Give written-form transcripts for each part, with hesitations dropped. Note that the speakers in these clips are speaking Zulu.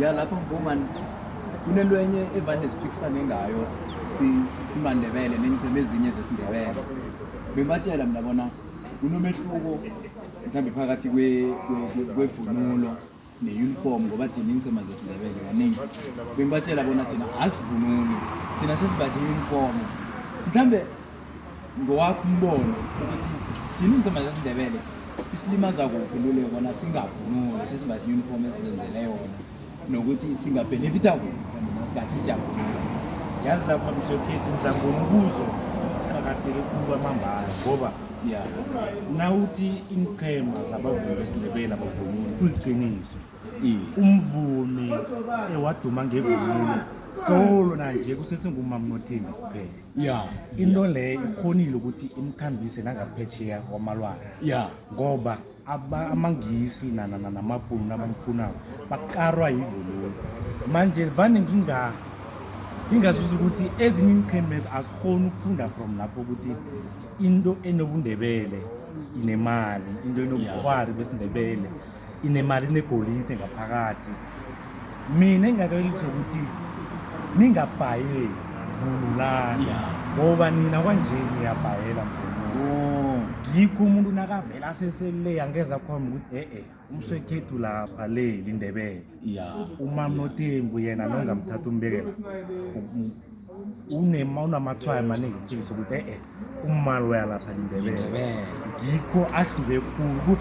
ya lapho mfumani kunento enye evane siphikisane ngayo simandebele nengceme ezinye zesindebele. Bengibatshela mina bona kunomehluko mhlawumbe phakathi kwevunulo ne-uniform ngoba thina ingcema zesindebele kaningi. Bengibatshela bona thina asivunuli, thina sesibathe uniform. Mhlawumbe ngowakho umbono ukuthi thina ingcema zesindebele isilimaza kuphi lule bona singavunuli sesibathe uniform esizenzele yona nokuthi singabenefita kuphi singathi siyavunula. Yazi lapha msokhethu ngizangona umbuzo qhakatheke kwamambala ngoba nawuthi imchema zabavumi besindebele abavunuli kuliqiniso. Umvumi ewaduma ngevunulo solo nanje kusesengumama Nothembi kuphela. Into le ikhonile ukuthi imkhambise nangaphetsheya kwamalwandle. Ngoba amangisi namabhulu nabamfunayo bakarwa yivunulo. Manje vane ngingazuza ukuthi ezinye iziqhema azikhona ukufunda from lapho ukuthi into enobundebele inemali, into enobukhwari besindebele inemali, inegolide ngaphakathi. Mina engingakayelisa ukuthi ningabhaye vunulani ngoba nina kwanje niyabhayela mvunulo. Ngikho umuntu nakavela sesele angeza khona ukuthi umswekhethu lapha le lindebele. Umama Nothembi yena nongamthatha umbekela unamathwayo amaningi ukutshengisa ukuthi ummali wayalapha lindebele. Ngikho ahluke khulu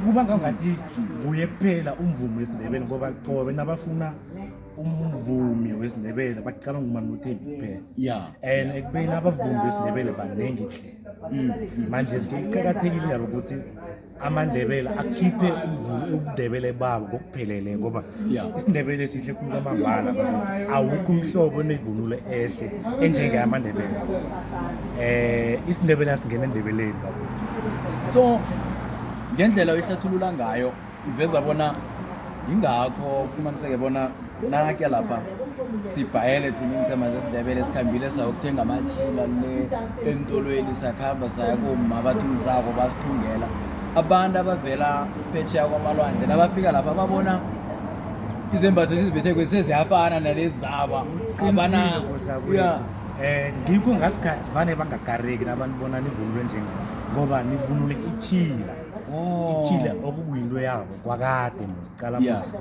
kuba ngathi nguye kuphela umvumi wesindebele ngoba qobe nabafuna umvumi wesindebele baqala ngumama Nothembi kuphela. And ekubeni abavumi besindebele banengi hle. Manje sikuqhakathekile ukuthi amandebele akhiphe ubundebele babo ngokuphelele ngoba isindebele sihle khulu kwamambala. Awukho umhlobo onevunulo ehle enjengeyamandebele. Isindebele asingena endebeleni. So ngendlela oyihlathulula ngayo iveza bona ingakho ufumaniseke bona nakhe lapha sibhayele thina ingcema zesindebele sikhambile sayokuthenga amachila le entolweni sakhamba saya kuma abathungi zabo basithungela. Abantu abavela phetsheya kwamalwandle nabafika lapha babona izembatho sizibethe kweseziyafana nalezi zaba abana ngikho ngasikhathi vane bangakareki nabantu bona nivunulo njenge ngoba nivunule ichila. Ichila okuyinto yabo kwakade mosiqala musi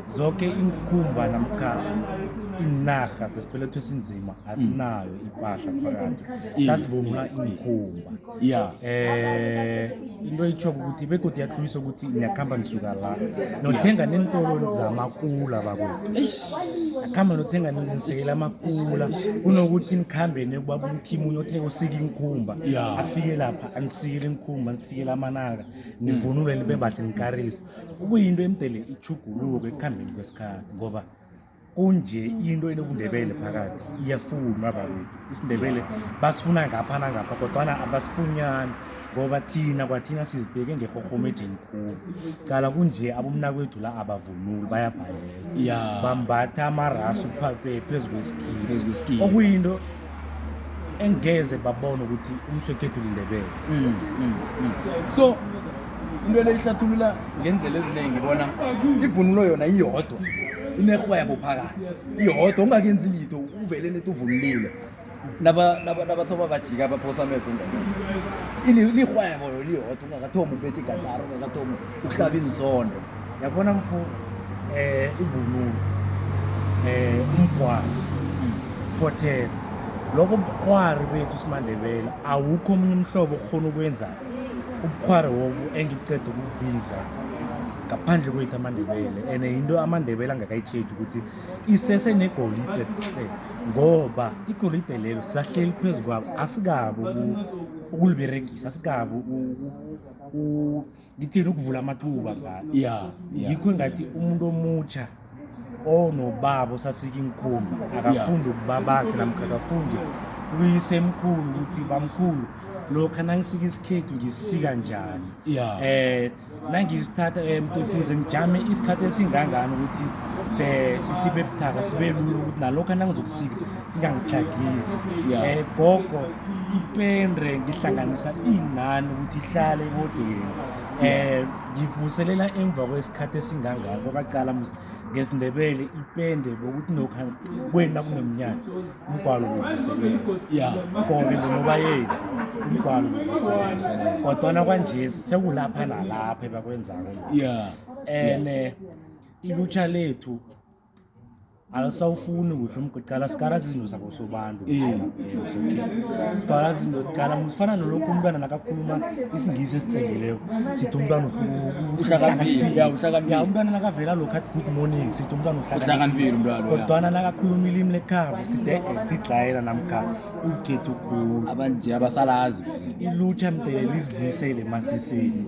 zonke inkhumba namkha inarha sesipelethwe sinzima asinayo ipahla phakathi sasivunula inkhumba. Into itshoka ukuthi begodi yahluyisa ukuthi niyakhamba nisuka la nothenga neentolo zamakula bakwethu. Akhamba nothenga nisekela amakula kunokuthi nikhambene kubaba umkhimunye othenga usika inkhumba afike lapha anisikele inkhumba anisikele amanaka nivunule libe bahle nikarisa. Ukuyinto emdele ichuguluke ekukhambeni kwesikhathi ngoba kunje into enobundebele phakathi iyafunwa bakwethu. Isindebele basifuna ngapha nangapha kodwana abasifunyani ngoba kwathina sizibheke ngehohomejeni khulu. Qala kunje abomnakwethu la abavunuli bayabhayela bambatha amarashi phezu kwesikhipa okuyinto engeze babona ukuthi umswekhethu lindebele. So into leyihlathulula ngendlela eziningi bona ivunulo yona iyodwa inehwebo phakathi iyodwa ungakenzi litho uvele nethi uvunulile nabathoba bajika baphosa amehlo lihwebo yona iyodwa ungakathomi ubethe igatara ungakathomi ukuhlaba izinsondo. Yabona mfu ivunulo umgwalo phothela lokho ubukhwari bethu simandebele awukho omunye umhlobo okhona ukwenza ubukhwari wobu engiqeda ukubiza ngaphandle kwethu amandebele. And into amandebele angakayitsheji ukuthi isese negolide hle ngoba igolide lelo sahleli phezu kwabo asikabo ukuliberegisa asikabo ngithini ukuvula amathuba ngalo. Ngikho ngathi umuntu omutsha onobaba osasika inkhumba akafundi ukuba bakhe namkha akafundi kuyisemkhulu ukuthi bamkhulu lokho nangisika isikhethu ngisika njani. Nangisithatha mtefuze ngijame isikhathi esingangani ukuthi sibe buthaka sibe lula ukuthi nalokho nangizokusika singangihlagisi. Gogo ipendre ngihlanganisa inani ukuthi ihlale ebodeni ngivuselela emva kwesikhathi esingangako baqala ngesindebele ipende bokuthi nokha kwena kunomnyanya umgwalo uvuselela qobe ngonobayeni umgwalo uvuselela kodwana kwanje sekulapha nalapha bakwenzako ilutjha lethu alisawufuni kuhle umgqala sikala izinto zabo sobantu sikala izinto qala mfana nolokhu umntwana nakakhuluma isingisi esitsengeleko sithi umntwana uhlakaniphile umntwana nakavela lokho athi good morning sithi umntwana uhlakaniphile umntwana kodwana nakakhuluma ilimi lekhabo sithi sidlayela namkha ukhethu khulu abanje abasalazi ilutjha mdele lizibuyisele emasiseni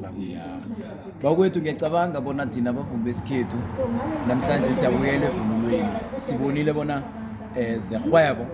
bakwethu ngiyacabanga bona thina abavumi besikhethu namhlanje siyabuyela evunulweni sibonile bona zerhwebo